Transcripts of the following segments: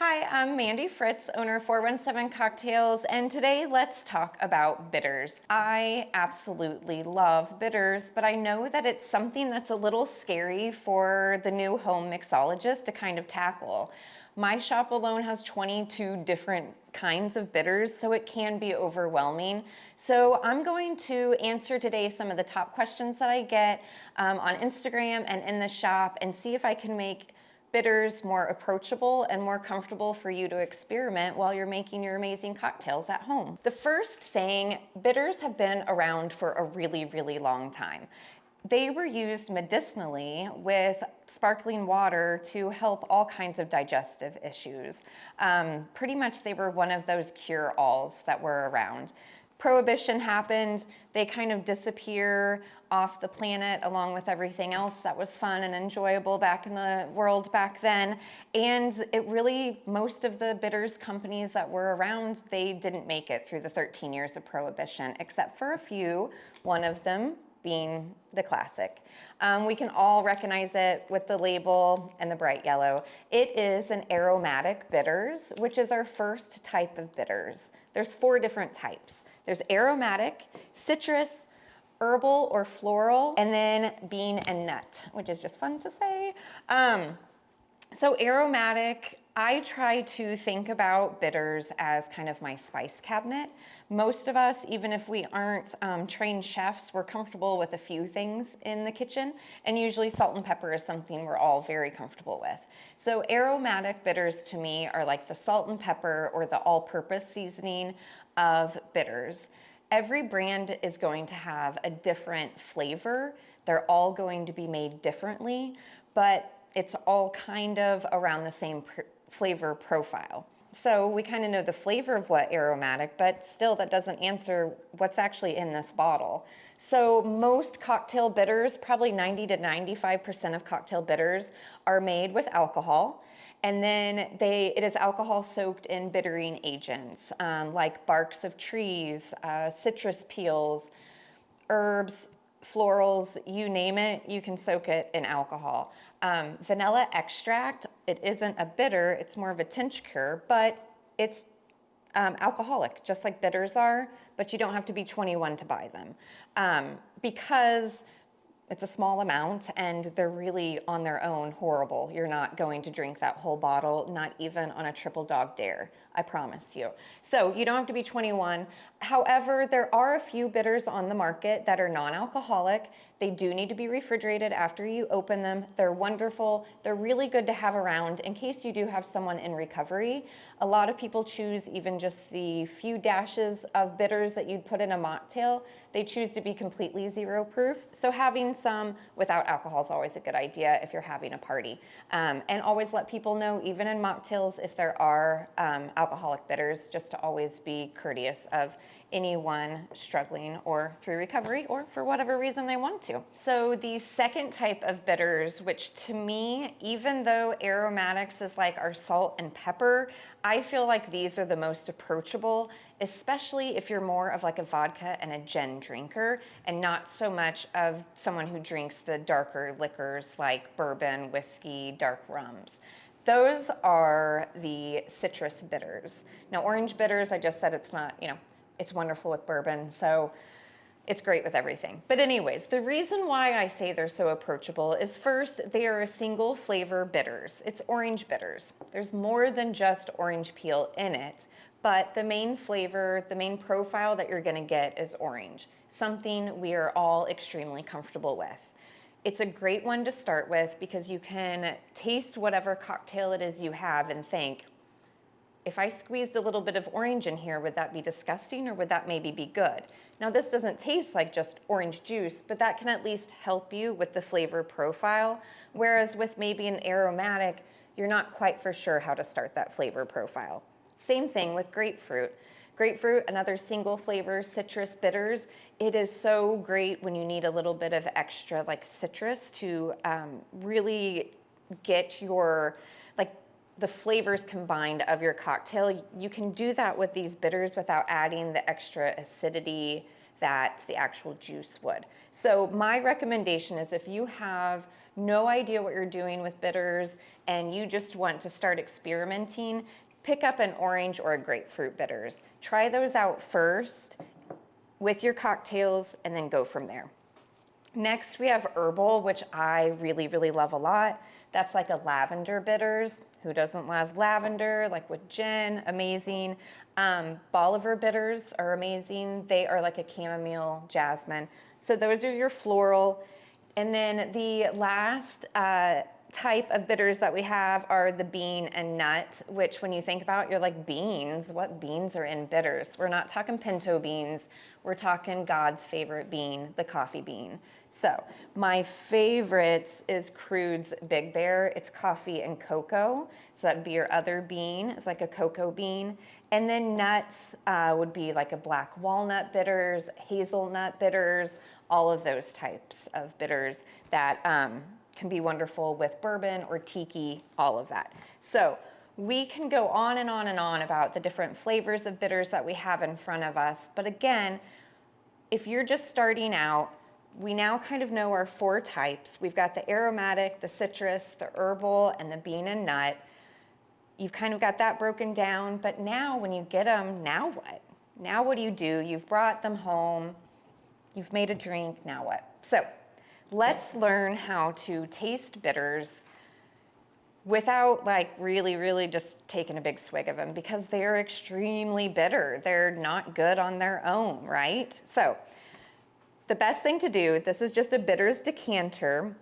Hi, I'm Mandy Fritz, owner of 417 Cocktails, and today let's talk about bitters. I absolutely love bitters, but I know that it's something that's a little scary for the new home mixologist to kind of tackle. My shop alone has 22 different kinds of bitters, so it can be overwhelming. So I'm going to answer today some of the top questions that I get on Instagram and in the shop and see if I can make bitters more approachable and more comfortable for you to experiment while you're making your amazing cocktails at home. The first thing, bitters have been around for a really, really long time. They were used medicinally with sparkling water to help all kinds of digestive issues. Pretty much they were one of those cure-alls that were around. Prohibition happened, they kind of disappear off the planet along with everything else that was fun and enjoyable back in the world back then. And it really, most of the bitters companies that were around, they didn't make it through the 13 years of Prohibition, except for a few, one of them being the classic. We can all recognize it with the label and the bright yellow. It is an aromatic bitters, which is our first type of bitters. There's 4 different types. There's aromatic, citrus, herbal or floral, and then bean and nut, which is just fun to say. So aromatic, I try to think about bitters as kind of my spice cabinet. Most of us, even if we aren't trained chefs, we're comfortable with a few things in the kitchen, and usually salt and pepper is something we're all very comfortable with. So aromatic bitters to me are like the salt and pepper or the all-purpose seasoning of bitters. Every brand is going to have a different flavor. They're all going to be made differently, but it's all kind of around the same flavor profile. So we kind of know the flavor of what aromatic, but still that doesn't answer what's actually in this bottle. So most cocktail bitters, probably 90 to 95% of cocktail bitters are made with alcohol. And then it is alcohol soaked in bittering agents, like barks of trees, citrus peels, herbs, florals, you name it, you can soak it in alcohol. Vanilla extract, it isn't a bitter, it's more of a tincture, but it's alcoholic, just like bitters are, but you don't have to be 21 to buy them. Because it's a small amount and they're really on their own horrible. You're not going to drink that whole bottle, not even on a triple dog dare, I promise you. So you don't have to be 21. However, there are a few bitters on the market that are non-alcoholic. They do need to be refrigerated after you open them. They're wonderful. They're really good to have around in case you do have someone in recovery. A lot of people choose even just the few dashes of bitters that you'd put in a mocktail. They choose to be completely zero proof. So having some without alcohol is always a good idea if you're having a party. And always let people know, even in mocktails, if there are alcoholic bitters, just to always be courteous of anyone struggling or through recovery or for whatever reason they want to. So the second type of bitters, which to me, even though aromatics is like our salt and pepper, I feel like these are the most approachable, especially if you're more of like a vodka and a gin drinker and not so much of someone who drinks the darker liquors like bourbon, whiskey, dark rums. Those are the citrus bitters. Now, orange bitters, I just said it's not, it's wonderful with bourbon, so it's great with everything. But anyways, the reason why I say they're so approachable is first, they are a single flavor bitters. It's orange bitters. There's more than just orange peel in it, but the main flavor, the main profile that you're gonna get is orange, something we are all extremely comfortable with. It's a great one to start with because you can taste whatever cocktail it is you have and think, if I squeezed a little bit of orange in here, would that be disgusting or would that maybe be good? Now this doesn't taste like just orange juice, but that can at least help you with the flavor profile. Whereas with maybe an aromatic, you're not quite for sure how to start that flavor profile. Same thing with grapefruit. Grapefruit, another single flavor, citrus bitters. It is so great when you need a little bit of extra like citrus to really get your, the flavors combined of your cocktail. You can do that with these bitters without adding the extra acidity that the actual juice would. So my recommendation is if you have no idea what you're doing with bitters and you just want to start experimenting, pick up an orange or a grapefruit bitters. Try those out first with your cocktails and then go from there. Next, we have herbal, which I really, really love a lot. That's like a lavender bitters. Who doesn't love lavender? Like with gin, amazing. Bolivar bitters are amazing. They are like a chamomile, jasmine. So those are your floral. And then the last type of bitters that we have are the bean and nut, which when you think about, you're like, beans, what beans are in bitters? We're not talking pinto beans. We're talking God's favorite bean, the coffee bean. So my favorites is Crude's Big Bear. It's coffee and cocoa. So that'd be your other bean. It's like a cocoa bean. And then nuts would be like a black walnut bitters, hazelnut bitters, all of those types of bitters that can be wonderful with bourbon or tiki, all of that. So we can go on and on and on about the different flavors of bitters that we have in front of us. But again, if you're just starting out, we now kind of know our 4 types. We've got the aromatic, the citrus, the herbal, and the bean and nut. You've kind of got that broken down, but now when you get them, now what? Now what do? You've brought them home, you've made a drink, now what? So let's learn how to taste bitters without like really just taking a big swig of them, because they're extremely bitter. They're not good on their own, right? So the best thing to do, this is just a bitters decanter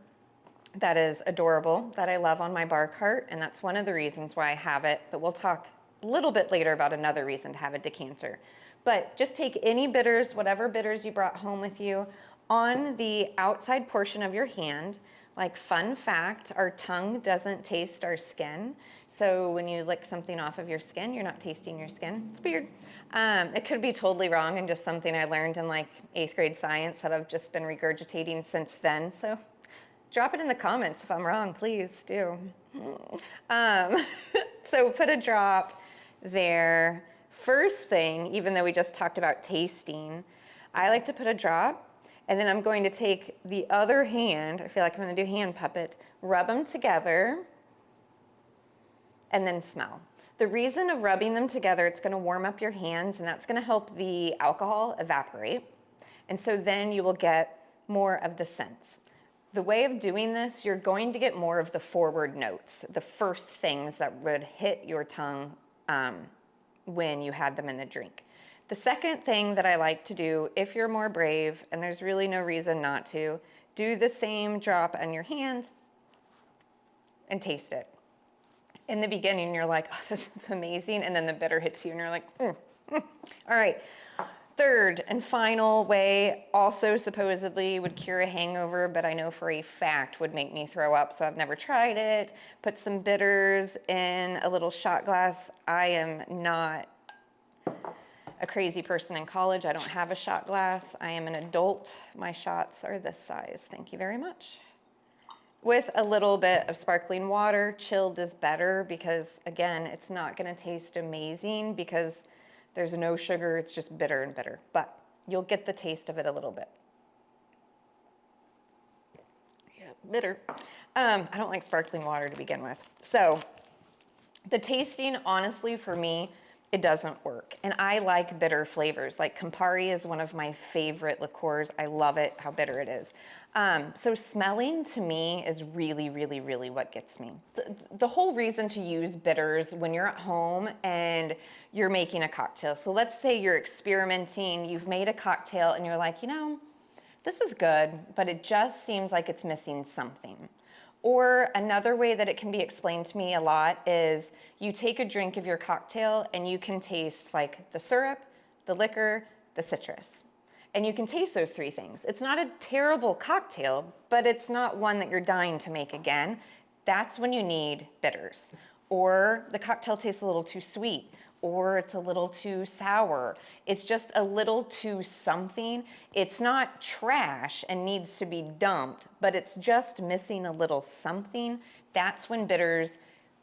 that is adorable, that I love on my bar cart, and that's one of the reasons why I have it, but we'll talk a little bit later about another reason to have a decanter. But just take any bitters, whatever bitters you brought home with you, on the outside portion of your hand. Like, fun fact, our tongue doesn't taste our skin. So when you lick something off of your skin, you're not tasting your skin. It's weird. It could be totally wrong and just something I learned in like 8th grade science that I've just been regurgitating since then. So drop it in the comments if I'm wrong, please do. So put a drop there. First thing, even though we just talked about tasting, I like to put a drop, and then I'm going to take the other hand, I feel like I'm gonna do hand puppets, rub them together, and then smell. The reason of rubbing them together, it's gonna warm up your hands, and that's gonna help the alcohol evaporate. And so then you will get more of the scents. The way of doing this, you're going to get more of the forward notes, the first things that would hit your tongue when you had them in the drink. The second thing that I like to do, if you're more brave, and there's really no reason not to, do the same drop on your hand and taste it. In the beginning, you're like, oh, this is amazing, and then the bitter hits you, and you're like, All right. Third and final way, also supposedly would cure a hangover, but I know for a fact would make me throw up, so I've never tried it. Put some bitters in a little shot glass. I am not a crazy person in college. I don't have a shot glass. I am an adult. My shots are this size. Thank you very much. With a little bit of sparkling water. Chilled is better because, again, it's not going to taste amazing because there's no sugar. It's just bitter and bitter, but you'll get the taste of it a little bit. Yeah, bitter. I don't like sparkling water to begin with. So the tasting, honestly, for me, it doesn't work. And I like bitter flavors. Like Campari is one of my favorite liqueurs. I love it, how bitter it is. So smelling to me is really what gets me. The whole reason to use bitters when you're at home and you're making a cocktail. So let's say you're experimenting, you've made a cocktail and you're like, you know, this is good, but it just seems like it's missing something. Or another way that it can be explained to me a lot is you take a drink of your cocktail and you can taste like the syrup, the liquor, the citrus. And you can taste those 3 things. It's not a terrible cocktail, but it's not one that you're dying to make again. That's when you need bitters. Or the cocktail tastes a little too sweet, or it's a little too sour. It's just a little too something. It's not trash and needs to be dumped, but it's just missing a little something. That's when bitters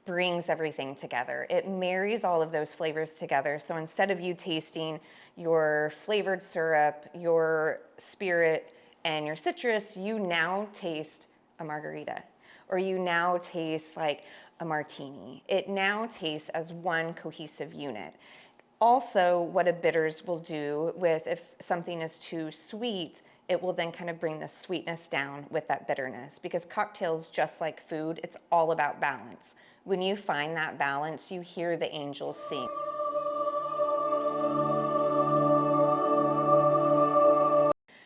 brings everything together. It marries all of those flavors together. So instead of you tasting your flavored syrup, your spirit, and your citrus, you now taste a margarita, or you now taste like a martini. It now tastes as one cohesive unit. Also, what a bitters will do with, if something is too sweet, it will then kind of bring the sweetness down with that bitterness, because cocktails, just like food, it's all about balance. When you find that balance, you hear the angels sing.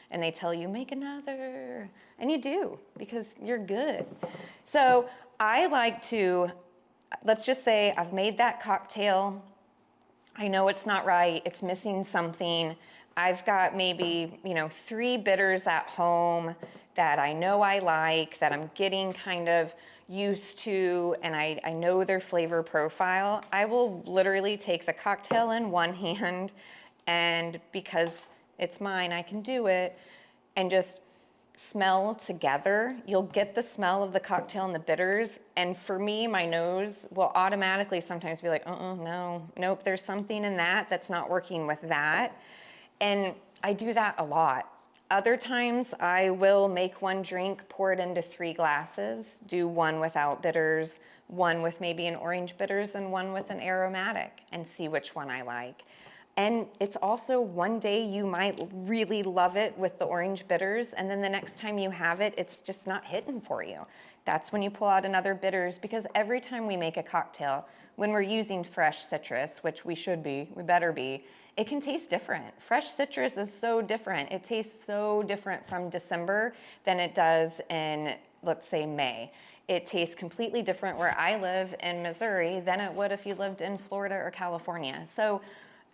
And they tell you, make another, and you do, because you're good. So I like to, let's just say I've made that cocktail. I know it's not right, it's missing something. I've got maybe, 3 bitters at home that I know I like, that I'm getting kind of used to, and I know their flavor profile. I will literally take the cocktail in one hand, and because it's mine, I can do it, and just smell together. You'll get the smell of the cocktail and the bitters, and for me, my nose will automatically sometimes be like, no, nope, there's something in that that's not working with that. And I do that a lot. Other times I will make one drink, pour it into 3 glasses, do one without bitters, one with maybe an orange bitters, and one with an aromatic, and see which one I like. And it's also, one day you might really love it with the orange bitters, and then the next time you have it, it's just not hitting for you. That's when you pull out another bitters, because every time we make a cocktail, when we're using fresh citrus, which we should be, we better be, it can taste different. Fresh citrus is so different. It tastes so different from December than it does in, let's say, May. It tastes completely different where I live in Missouri than it would if you lived in Florida or California. So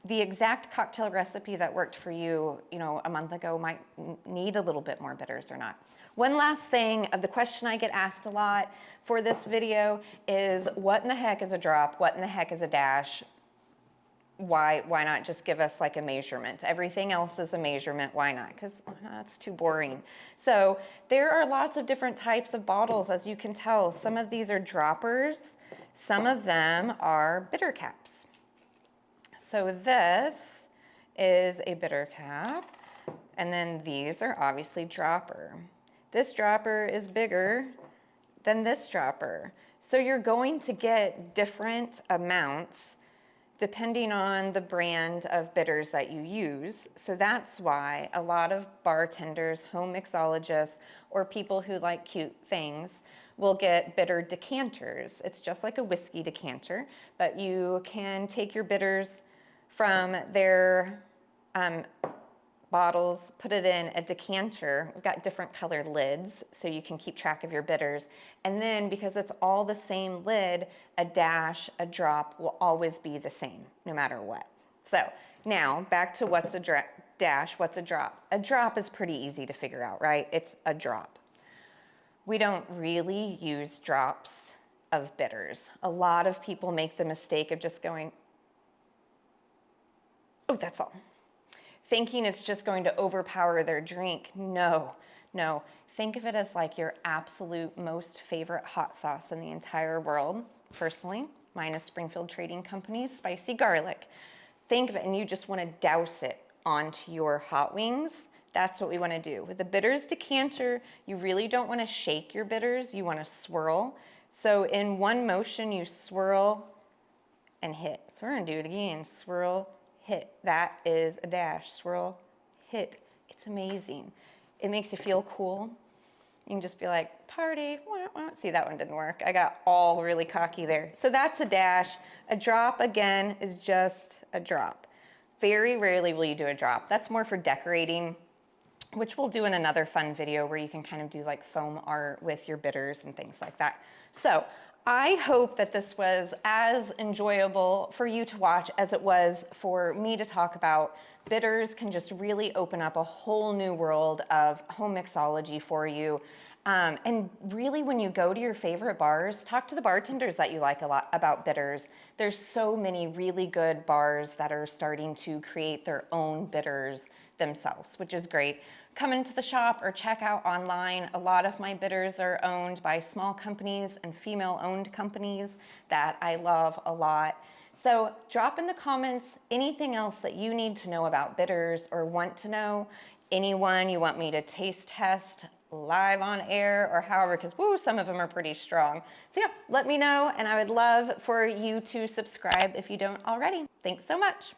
the exact cocktail recipe that worked for you, a month ago might need a little bit more bitters or not. One last thing of the question I get asked a lot for this video is, what in the heck is a drop? What in the heck is a dash? Why not just give us like a measurement? Everything else is a measurement, why not? Because that's too boring. So there are lots of different types of bottles, as you can tell. Some of these are droppers, some of them are bitter caps. So this is a bitter cap, and then these are obviously dropper. This dropper is bigger than this dropper. So you're going to get different amounts depending on the brand of bitters that you use. So that's why a lot of bartenders, home mixologists, or people who like cute things will get bitter decanters. It's just like a whiskey decanter, but you can take your bitters from their bottles, put it in a decanter. We've got different colored lids so you can keep track of your bitters. And then, because it's all the same lid, a dash, a drop will always be the same, no matter what. So now back to what's a dash, what's a drop? A drop is pretty easy to figure out, right? It's a drop. We don't really use drops of bitters. A lot of people make the mistake of just going, oh, that's all, thinking it's just going to overpower their drink. No. Think of it as like your absolute most favorite hot sauce in the entire world. Personally, mine is Springfield Trading Company's spicy garlic. Think of it, and you just want to douse it onto your hot wings. That's what we want to do. With the bitters decanter, you really don't want to shake your bitters. You want to swirl. So in one motion, you swirl and hit. So we're going to do it again. Swirl, hit. That is a dash. Swirl, hit. It's amazing. It makes you feel cool. You can just be like, party. Wah, wah. See, that one didn't work. I got all really cocky there. So that's a dash. A drop, again, is just a drop. Very rarely will you do a drop. That's more for decorating, which we'll do in another fun video where you can kind of do like foam art with your bitters and things like that. So I hope that this was as enjoyable for you to watch as it was for me to talk about. Bitters can just really open up a whole new world of home mixology for you. And really, when you go to your favorite bars, talk to the bartenders that you like a lot about bitters. There's so many really good bars that are starting to create their own bitters themselves, which is great. Come into the shop or check out online. A lot of my bitters are owned by small companies and female-owned companies that I love a lot. So drop in the comments anything else that you need to know about bitters or want to know. anyone you want me to taste test live on air or however, because woo, some of them are pretty strong. So yeah, let me know, and I would love for you to subscribe if you don't already. Thanks so much.